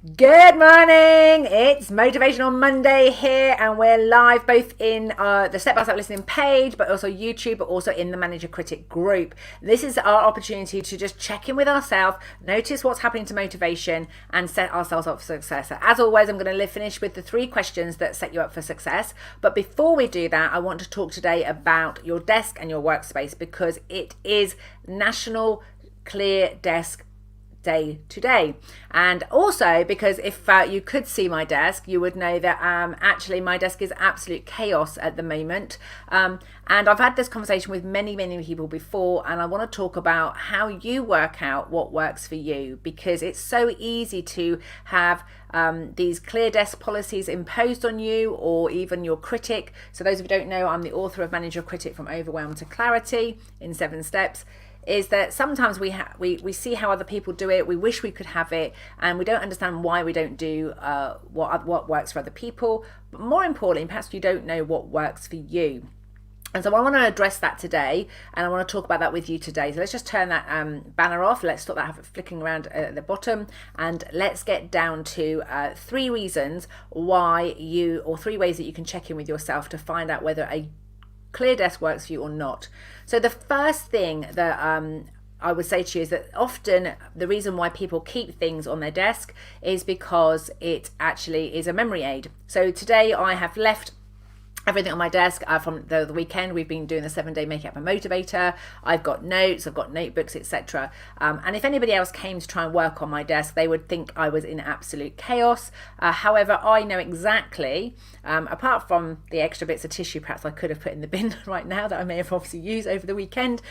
Good morning! It's Motivational Monday here, and we're live both in the Step by Step Listening page, but also YouTube, but also in the Manager Critic group. This is our opportunity to just check in with ourselves, notice what's happening to motivation, and set ourselves up for success. So as always, I'm going to finish with the 3 questions that set you up for success. But before we do that, I want to talk today about your desk and your workspace, because it is National Clear Desk Day today. And also because if you could see my desk, you would know that actually my desk is absolute chaos at the moment, and I've had this conversation with many people before, and I want to talk about how you work out what works for you, because it's so easy to have these clear desk policies imposed on you, or even your critic. So those of you who don't know, I'm the author of Manager Critic from Overwhelm to Clarity in 7 steps. Is that sometimes we see how other people do it, we wish we could have it, and we don't understand why we don't do what works for other people. But more importantly, perhaps you don't know what works for you. And so I want to address that today, and I want to talk about that with you today. So let's just turn that banner off. Let's stop that flicking around at the bottom, and let's get down to 3 reasons why or 3 ways that you can check in with yourself to find out whether a clear desk works for you or not. So the first thing that I would say to you is that often the reason why people keep things on their desk is because it actually is a memory aid. So today I have left everything on my desk from the weekend. We've been doing the 7-day Make It Happen Motivator. I've got notes, I've got notebooks, etc. And if anybody else came to try and work on my desk, they would think I was in absolute chaos. However, I know exactly, apart from the extra bits of tissue perhaps I could have put in the bin right now that I may have obviously used over the weekend,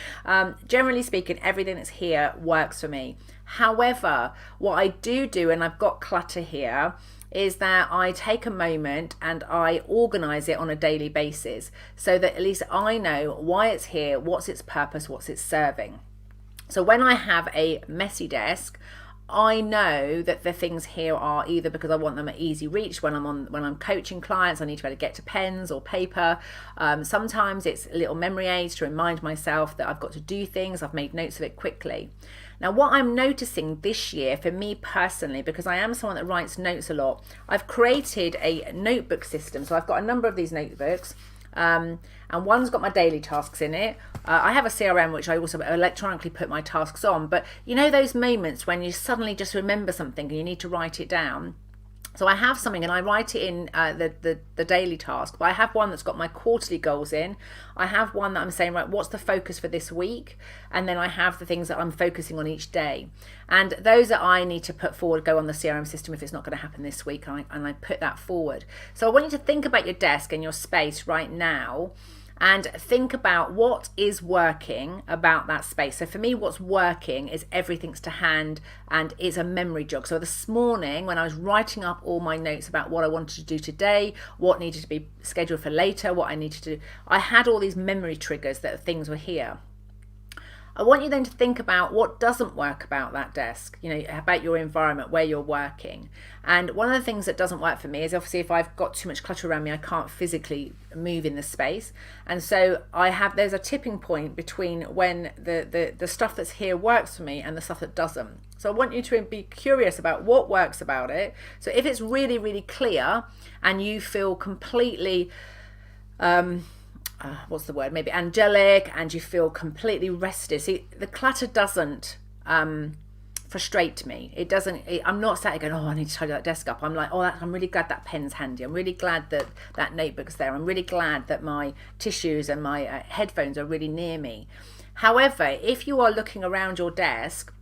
generally speaking, everything that's here works for me. However, what I do, and I've got clutter here, is that I take a moment and I organise it on a daily basis, so that at least I know why it's here, what's its purpose, what's it serving. So when I have a messy desk, I know that the things here are either because I want them at easy reach when I'm coaching clients. I need to be able to get to pens or paper. Sometimes it's little memory aids to remind myself that I've got to do things. I've made notes of it quickly. Now, what I'm noticing this year for me personally, because I am someone that writes notes a lot, I've created a notebook system. So I've got a number of these notebooks, and one's got my daily tasks in it. I have a CRM which I also electronically put my tasks on, but you know those moments when you suddenly just remember something and you need to write it down. So I have something and I write it in the daily task, but I have one that's got my quarterly goals in. I have one that I'm saying, right, what's the focus for this week? And then I have the things that I'm focusing on each day. And those that I need to put forward go on the CRM system if it's not going to happen this week, and I put that forward. So I want you to think about your desk and your space right now, and think about what is working about that space. So for me, what's working is everything's to hand and it's a memory jog. So this morning when I was writing up all my notes about what I wanted to do today, what needed to be scheduled for later, what I needed to do, I had all these memory triggers that things were here. I want you then to think about what doesn't work about that desk, about your environment, where you're working. And one of the things that doesn't work for me is obviously if I've got too much clutter around me, I can't physically move in the space. And so there's a tipping point between when the stuff that's here works for me and the stuff that doesn't. So I want you to be curious about what works about it. So if it's really clear and you feel completely maybe angelic, and you feel completely rested. See, the clutter doesn't frustrate me. It doesn't. I'm not sat there going, oh, I need to tidy that desk up. I'm like, oh, I'm really glad that pen's handy. I'm really glad that that notebook's there. I'm really glad that my tissues and my headphones are really near me. However, if you are looking around your desk,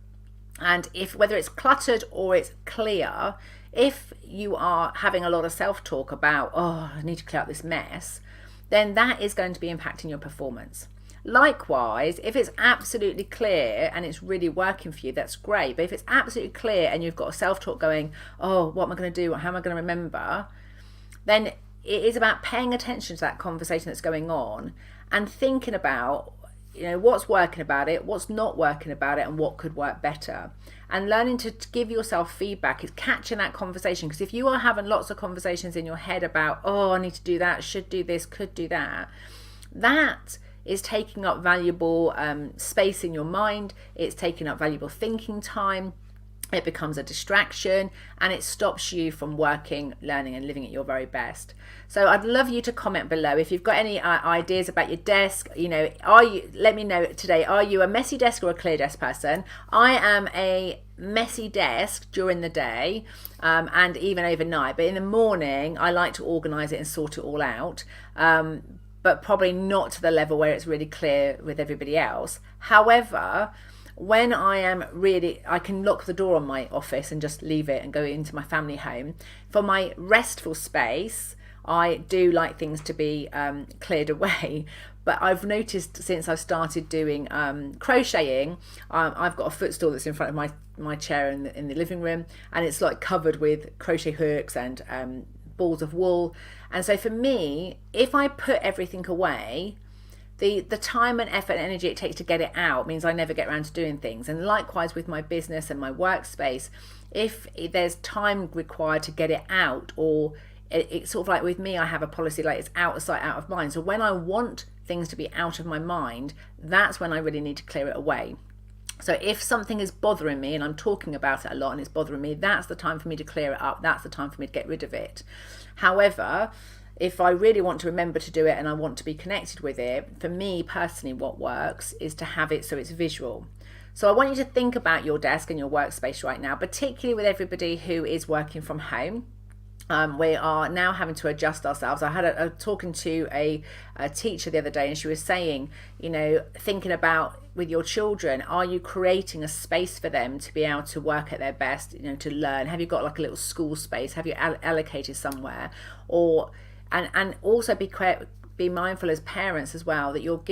and whether it's cluttered or it's clear, if you are having a lot of self-talk about, oh, I need to clear up this mess, then that is going to be impacting your performance. Likewise, if it's absolutely clear and it's really working for you, that's great. But if it's absolutely clear and you've got a self-talk going, oh, what am I going to do? How am I going to remember? Then it is about paying attention to that conversation that's going on and thinking about, what's working about it, what's not working about it, and what could work better. And learning to give yourself feedback is catching that conversation. Because if you are having lots of conversations in your head about, oh, I need to do that, should do this, could do that, that is taking up valuable space in your mind. It's taking up valuable thinking time. it becomes a distraction, and it stops you from working, learning, and living at your very best. So I'd love you to comment below if you've got any ideas about your desk. Let me know today, are you a messy desk or a clear desk person? I am a messy desk during the day, and even overnight, but in the morning I like to organize it and sort it all out, but probably not to the level where it's really clear with everybody else. However, when I can lock the door on my office and just leave it and go into my family home. For my restful space, I do like things to be cleared away. But I've noticed since I've started doing crocheting, I've got a footstool that's in front of my chair in the living room, and it's like covered with crochet hooks and balls of wool. And so for me, if I put everything away, the time and effort and energy it takes to get it out means I never get around to doing things. And likewise with my business and my workspace, if there's time required to get it out, or it's sort of like with me, I have a policy like it's out of sight, out of mind. So when I want things to be out of my mind, that's when I really need to clear it away. So if something is bothering me and I'm talking about it a lot and it's bothering me, that's the time for me to clear it up. That's the time for me to get rid of it. However, if I really want to remember to do it and I want to be connected with it, for me personally, what works is to have it so it's visual. So I want you to think about your desk and your workspace right now, particularly with everybody who is working from home. We are now having to adjust ourselves. I had a talking to a teacher the other day, and she was saying, thinking about with your children, are you creating a space for them to be able to work at their best, to learn? Have you got like a little school space? Have you allocated somewhere? And also be mindful as parents as well that you're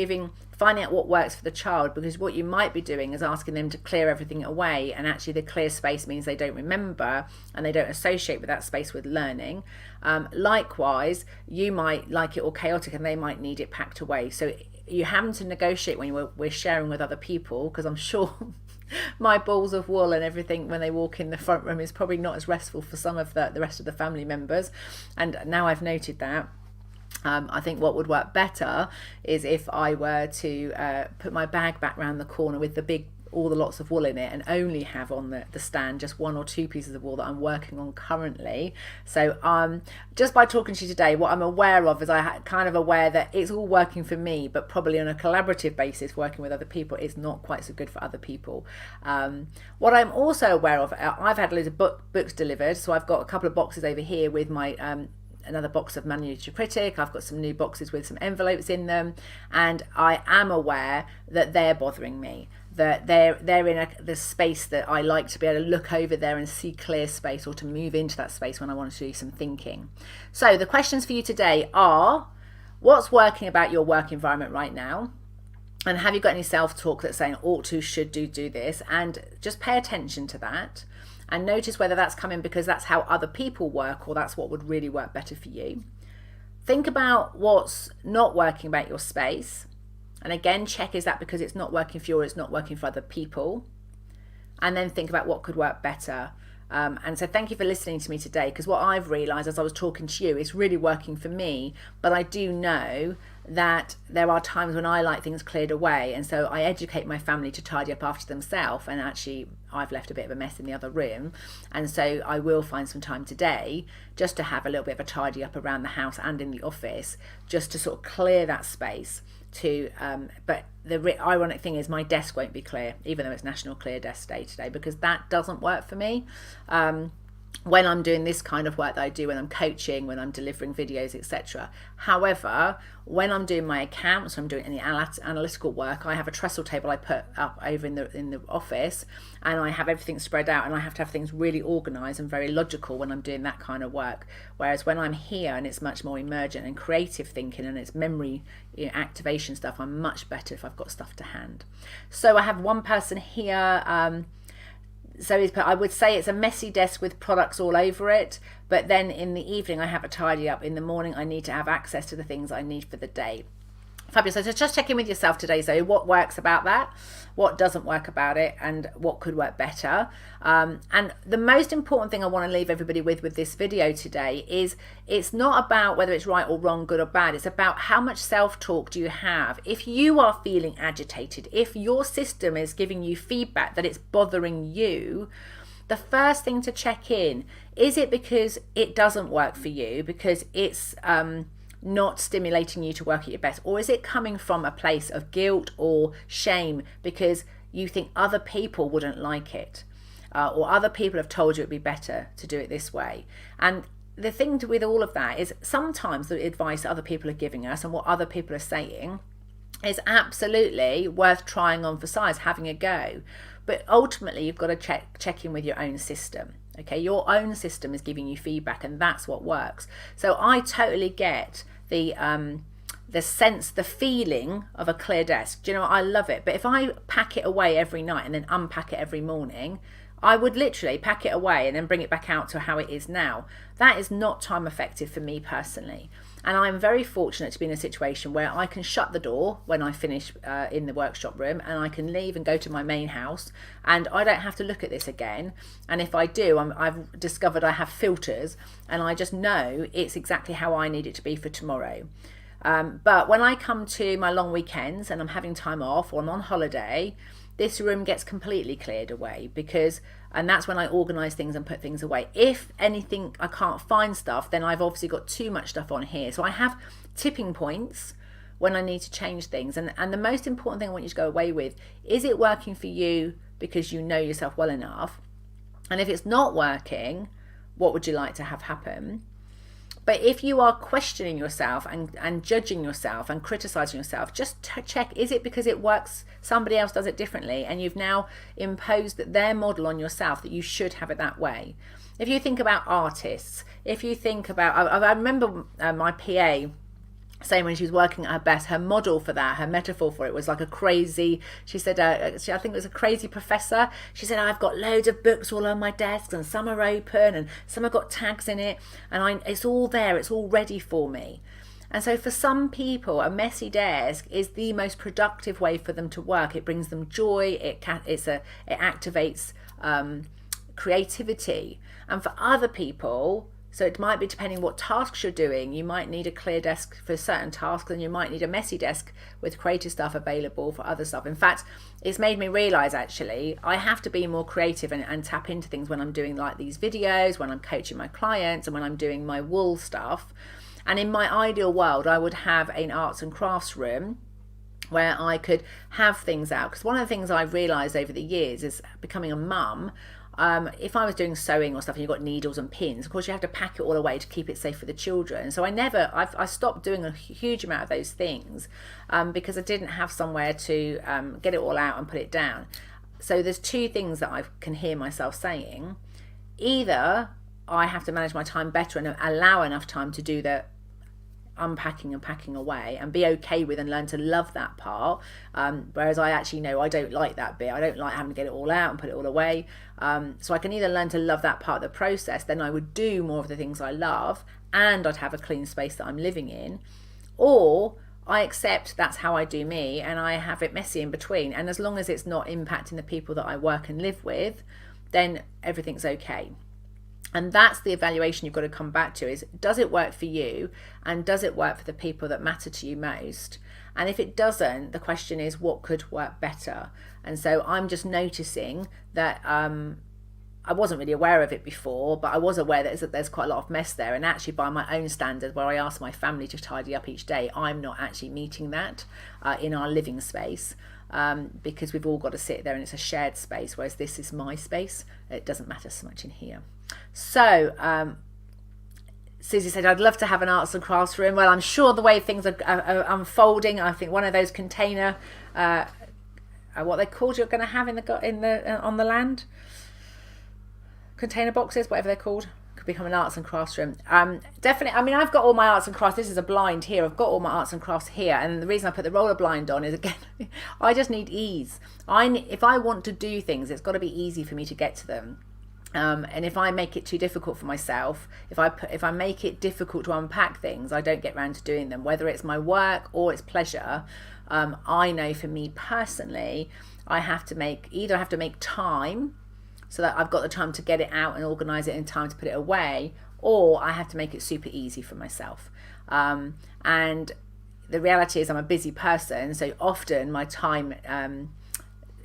finding out what works for the child, because what you might be doing is asking them to clear everything away, and actually the clear space means they don't remember and they don't associate with that space with learning. Likewise, you might like it all chaotic and they might need it packed away. So you're having to negotiate when we're sharing with other people, because I'm sure my balls of wool and everything when they walk in the front room is probably not as restful for some of the rest of the family members. And now I've noted that, I think what would work better is if I were to put my bag back round the corner with all the lots of wool in it, and only have on the stand just 1 or 2 pieces of wool that I'm working on currently. So just by talking to you today, what I'm aware of is kind of aware that it's all working for me, but probably on a collaborative basis, working with other people, it's not quite so good for other people. What I'm also aware of, I've had loads of books delivered, so I've got a couple of boxes over here with my another box of Manager Critic. I've got some new boxes with some envelopes in them, and I am aware that they're bothering me, that they're in the space that I like to be able to look over there and see clear space, or to move into that space when I want to do some thinking. So the questions for you today are, what's working about your work environment right now? And have you got any self-talk that's saying ought to, should do this? And just pay attention to that and notice whether that's coming because that's how other people work, or that's what would really work better for you. Think about what's not working about your space. And again, check, is that because it's not working for you or it's not working for other people? And then think about what could work better. And so thank you for listening to me today, because what I've realised as I was talking to you, it's really working for me, but I do know that there are times when I like things cleared away, and so I educate my family to tidy up after themselves, and actually I've left a bit of a mess in the other room, and so I will find some time today just to have a little bit of a tidy up around the house and in the office, just to sort of clear that space but the ironic thing is my desk won't be clear, even though it's National Clear Desk Day today, because that doesn't work for me. When I'm doing this kind of work that I do, when I'm coaching, when I'm delivering videos, etc. However, when I'm doing my accounts, when I'm doing any analytical work, I have a trestle table I put up over in the office, and I have everything spread out, and I have to have things really organised and very logical when I'm doing that kind of work. Whereas when I'm here and it's much more emergent and creative thinking and it's memory activation stuff, I'm much better if I've got stuff to hand. So I have one person here. So I would say it's a messy desk with products all over it, but then in the evening I have a tidy up. In the morning I need to have access to the things I need for the day. Fabulous. So just check in with yourself today, Zoe. What works about that? What doesn't work about it? And what could work better? And the most important thing I want to leave everybody with this video today is it's not about whether it's right or wrong, good or bad. It's about how much self-talk do you have. If you are feeling agitated, if your system is giving you feedback that it's bothering you, the first thing to check in, is it because it doesn't work for you, because it's not stimulating you to work at your best, or is it coming from a place of guilt or shame because you think other people wouldn't like it, or other people have told you it'd be better to do it this way? And the thing with all of that is sometimes the advice other people are giving us and what other people are saying is absolutely worth trying on for size, having a go. But ultimately, you've got to check in with your own system. Okay, your own system is giving you feedback, and that's what works. So I totally get the sense, the feeling of a clear desk. Do you know what? I love it. But if I pack it away every night and then unpack it every morning, I would literally pack it away and then bring it back out to how it is now. That is not time effective for me personally. And I'm very fortunate to be in a situation where I can shut the door when I finish in the workshop room, and I can leave and go to my main house, and I don't have to look at this again. And if I do, I've discovered I have filters, and I just know it's exactly how I need it to be for tomorrow. But when I come to my long weekends and I'm having time off or I'm on holiday, this room gets completely cleared away and that's when I organise things and put things away. If anything, I can't find stuff, then I've obviously got too much stuff on here. So I have tipping points when I need to change things. And the most important thing I want you to go away with, is it working for you because you know yourself well enough? And if it's not working, what would you like to have happen? But if you are questioning yourself and judging yourself and criticizing yourself, just check, is it because it works, somebody else does it differently, and you've now imposed their model on yourself that you should have it that way? If you think about artists, if you think about, I remember my PA saying when she was working at her best, her model for that, her metaphor for it was like a crazy, she said, I think it was a crazy professor. She said, I've got loads of books all on my desk and some are open and some have got tags in it, and it's all there, it's all ready for me. And so for some people, a messy desk is the most productive way for them to work. It brings them joy, it activates creativity. And for other people, so it might be depending what tasks you're doing. You might need a clear desk for certain tasks, and you might need a messy desk with creative stuff available for other stuff. In fact, it's made me realise actually I have to be more creative and tap into things when I'm doing like these videos, when I'm coaching my clients, and when I'm doing my wool stuff. And in my ideal world, I would have an arts and crafts room where I could have things out. Because one of the things I've realised over the years is becoming a mum, if I was doing sewing or stuff and you've got needles and pins, of course you have to pack it all away to keep it safe for the children. So I stopped doing a huge amount of those things because I didn't have somewhere to get it all out and put it down. So there's two things that I can hear myself saying. Either I have to manage my time better and allow enough time to do the unpacking and packing away and be okay with and learn to love that part, whereas I actually know I don't like that bit. I don't like having to get it all out and put it all away, so I can either learn to love that part of the process, then I would do more of the things I love and I'd have a clean space that I'm living in, or I accept that's how I do me and I have it messy in between, and as long as it's not impacting the people that I work and live with, then everything's okay. And that's the evaluation you've got to come back to, is does it work for you, and does it work for the people that matter to you most? And if it doesn't, the question is what could work better? And so I'm just noticing that I wasn't really aware of it before, but I was aware that there's quite a lot of mess there, and actually by my own standard, where I ask my family to tidy up each day, I'm not actually meeting that in our living space, because we've all got to sit there and it's a shared space, whereas this is my space. It doesn't matter so much in here. So Susie said, I'd love to have an arts and crafts room. Well, I'm sure the way things are unfolding, I think one of those container, what they called, you're going to have on the land, container boxes, whatever they're called, could become an arts and crafts room. Definitely. I mean, I've got all my arts and crafts. This is a blind here. I've got all my arts and crafts here, and the reason I put the roller blind on is, again, I just need ease. If I want to do things, it's got to be easy for me to get to them. And if I make it too difficult for myself, if I make it difficult to unpack things, I don't get around to doing them, whether it's my work or it's pleasure. I know for me personally, I have to make time so that I've got the time to get it out and organise it in time to put it away, or I have to make it super easy for myself. And the reality is I'm a busy person, so often my time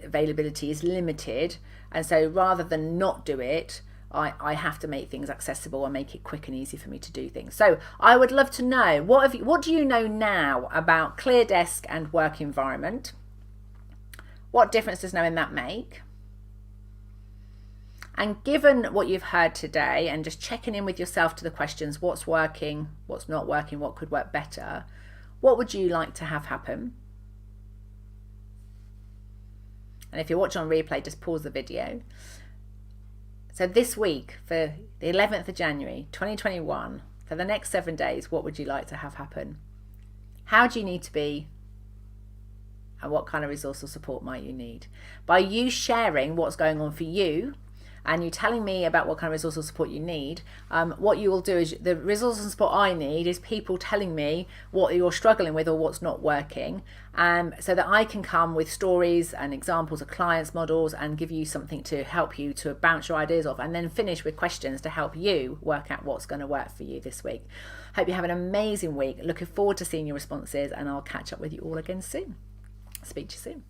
availability is limited. And so rather than not do it, I have to make things accessible and make it quick and easy for me to do things. So I would love to know, what do you know now about Clear Desk and work environment? What difference does knowing that make? And given what you've heard today, and just checking in with yourself to the questions, what's working, what's not working, what could work better, what would you like to have happen? And if you're watching on replay, just pause the video. So this week, for the 11th of January 2021, for the next 7 days, what would you like to have happen? How do you need to be? And what kind of resource or support might you need? By you sharing what's going on for you, and you telling me about what kind of resource or support you need, what you will do is, the resource and support I need is people telling me what you're struggling with or what's not working, so that I can come with stories and examples of clients, models, and give you something to help you to bounce your ideas off, and then finish with questions to help you work out what's going to work for you this week. Hope you have an amazing week. Looking forward to seeing your responses, and I'll catch up with you all again soon. Speak to you soon.